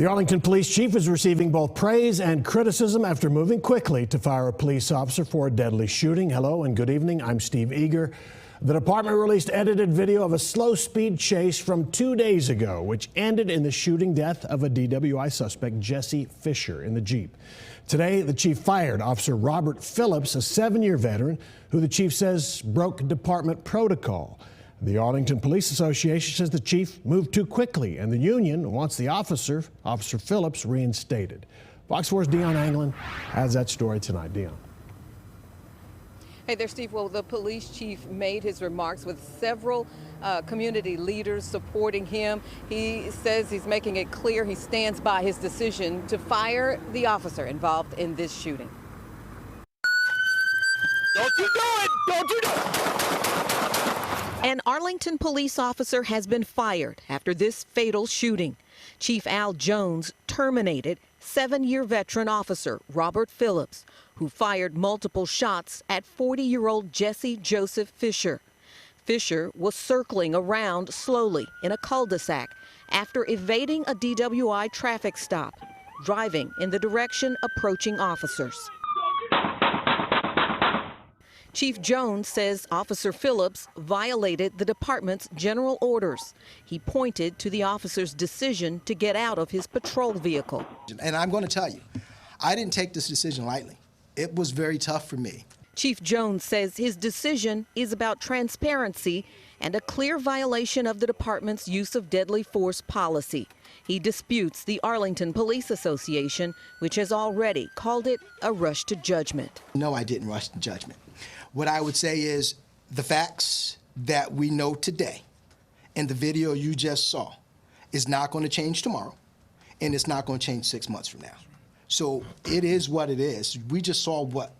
The Arlington police chief is receiving both praise and criticism after moving quickly to fire a police officer for a deadly shooting. Hello and good evening. I'm Steve Eager. The department released edited video of a slow-speed chase from 2 days ago, which ended in the shooting death of a DWI suspect, Jesse Fisher, in the Jeep. Today, the chief fired Officer Robert Phillips, a 7-year veteran, who the chief says broke department protocol. The Arlington Police Association says the chief moved too quickly, and the union wants the Officer Phillips, reinstated. Fox 4's Dion Anglin has that story tonight. Dion. Hey there, Steve. Well, the police chief made his remarks with several community leaders supporting him. He says he's making it clear he stands by his decision to fire the officer involved in this shooting. Don't you do it! Don't you do it! An Arlington police officer has been fired after this fatal shooting. Chief Al Jones terminated 7-year veteran officer Robert Phillips, who fired multiple shots at 40-year-old Jesse Joseph Fisher. Fisher was circling around slowly in a cul-de-sac after evading a DWI traffic stop, driving in the direction approaching officers. Chief Jones says Officer Phillips violated the department's general orders. He pointed to the officer's decision to get out of his patrol vehicle. And I'm going to tell you, I didn't take this decision lightly. It was very tough for me. Chief Jones says his decision is about transparency and a clear violation of the department's use of deadly force policy. He disputes the Arlington Police Association, which has already called it a rush to judgment. No, I didn't rush to judgment. What I would say is the facts that we know today and the video you just saw is not going to change tomorrow, and it's not going to change 6 months from now. So it is what it is. We just saw what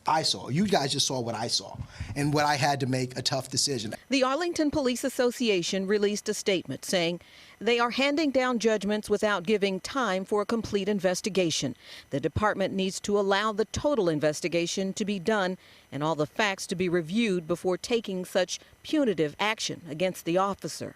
I saw. You guys just saw what I saw and what I had to make a tough decision. The Arlington Police Association released a statement saying they are handing down judgments without giving time for a complete investigation. The department needs to allow the total investigation to be done and all the facts to be reviewed before taking such punitive action against the officer.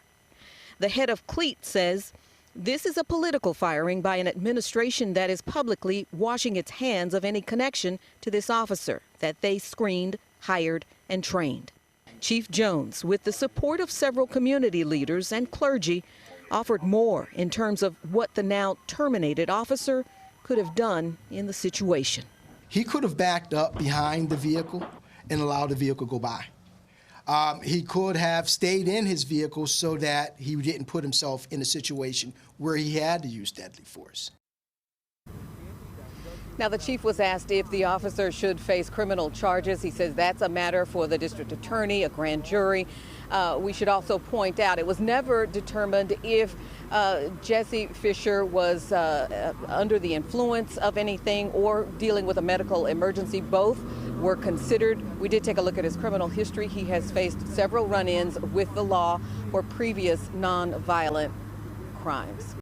The head of CLEAT says this is a political firing by an administration that is publicly washing its hands of any connection to this officer that they screened, hired, and trained. Chief Jones, with the support of several community leaders and clergy, offered more in terms of what the now terminated officer could have done in the situation. He could have backed up behind the vehicle and allowed the vehicle to go by. He could have stayed in his vehicle so that he didn't put himself in a situation where he had to use deadly force. Now, the chief was asked if the officer should face criminal charges. He says that's a matter for the district attorney, a grand jury. We should also point out it was never determined if Jesse Fisher was under the influence of anything or dealing with a medical emergency. Both were considered. We did take a look at his criminal history. He has faced several run-ins with the law for previous non-violent crimes.